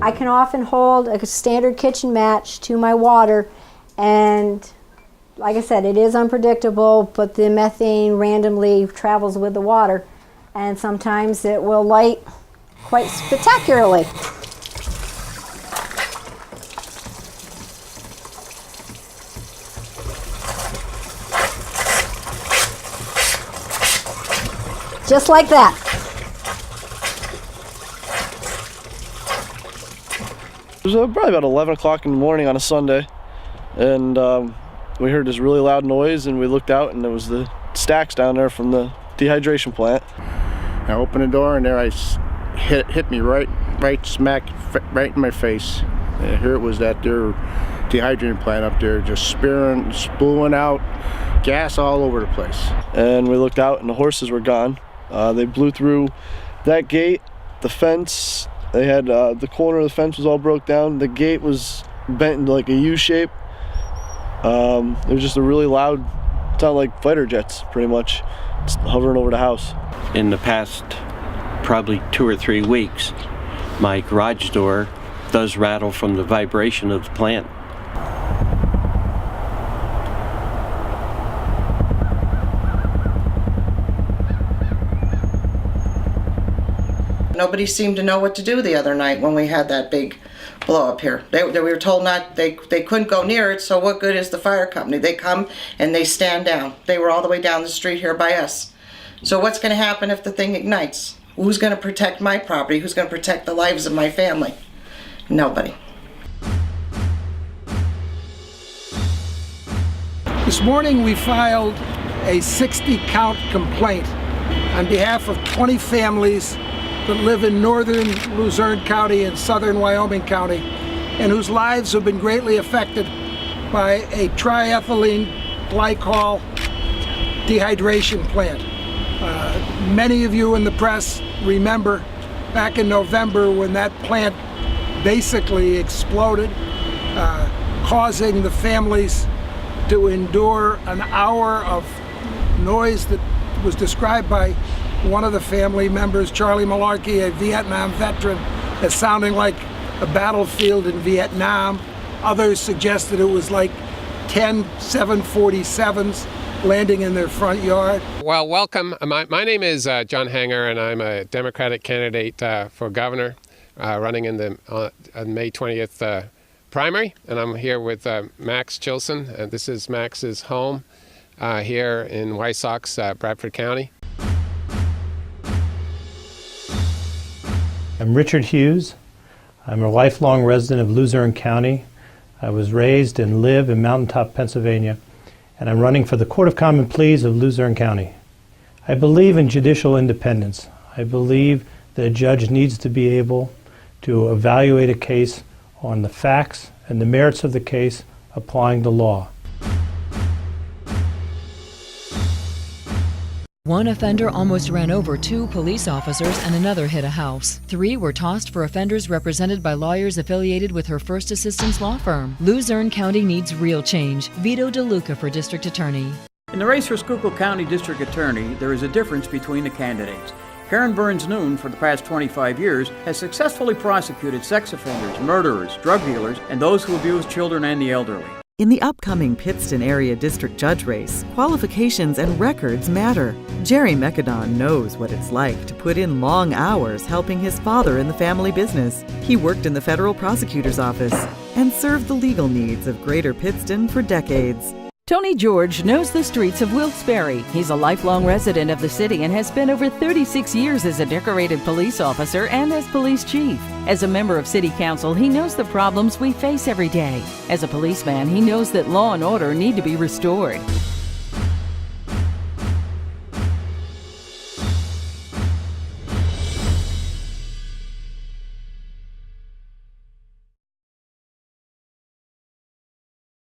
I can often hold a standard kitchen match to my water, and like I said, it is unpredictable, but the methane randomly travels with the water, and sometimes it will light quite spectacularly. Just like that. It was probably about 11 o'clock in the morning on a Sunday, and we heard this really loud noise, and we looked out, and it was the stacks down there from the dehydration plant. I opened the door, and there I hit me right smack right in my face. And here it was that their dehydrating plant up there, just spewing out gas all over the place. And we looked out, and the horses were gone. They blew through that gate, the fence. They had the corner of the fence was all broke down. The gate was bent into like a U shape. It was just a really loud, sounded like fighter jets, pretty much, just hovering over the house. In the past probably 2 or 3 weeks, my garage door does rattle from the vibration of the plant. Nobody seemed to know what to do the other night when we had that big blow up here. We were told they couldn't go near it, so what good is the fire company? They come and they stand down. They were all the way down the street here by us. So what's going to happen if the thing ignites? Who's going to protect my property? Who's going to protect the lives of my family? Nobody. This morning we filed a 60-count complaint on behalf of 20 families that live in northern Luzerne County and southern Wyoming County, and whose lives have been greatly affected by a triethylene glycol dehydration plant. Many of you in the press remember back in November when that plant basically exploded, causing the families to endure an hour of noise that was described by one of the family members, Charlie Malarkey, a Vietnam veteran, as sounding like a battlefield in Vietnam. Others suggested it was like 10 747s landing in their front yard. Well, welcome. My name is John Hanger, and I'm a Democratic candidate for governor running in the May 20th primary. And I'm here with Max Chilson. This is Max's home here in Wysocks, Bradford County. I'm Richard Hughes. I'm a lifelong resident of Luzerne County. I was raised and live in Mountaintop, Pennsylvania, and I'm running for the Court of Common Pleas of Luzerne County. I believe in judicial independence. I believe that a judge needs to be able to evaluate a case on the facts and the merits of the case, applying the law. One offender almost ran over 2 police officers and another hit a house. 3 were tossed for offenders represented by lawyers affiliated with her first assistance law firm. Luzerne County needs real change. Vito DeLuca for District Attorney. In the race for Schuylkill County District Attorney, there is a difference between the candidates. Karen Burns-Noon, for the past 25 years, has successfully prosecuted sex offenders, murderers, drug dealers, and those who abuse children and the elderly. In the upcoming Pittston area district judge race, qualifications and records matter. Jerry Mekadon knows what it's like to put in long hours helping his father in the family business. He worked in the federal prosecutor's office and served the legal needs of Greater Pittston for decades. Tony George knows the streets of Wilkes-Barre. He's a lifelong resident of the city and has spent over 36 years as a decorated police officer and as police chief. As a member of City Council, he knows the problems we face every day. As a policeman, he knows that law and order need to be restored.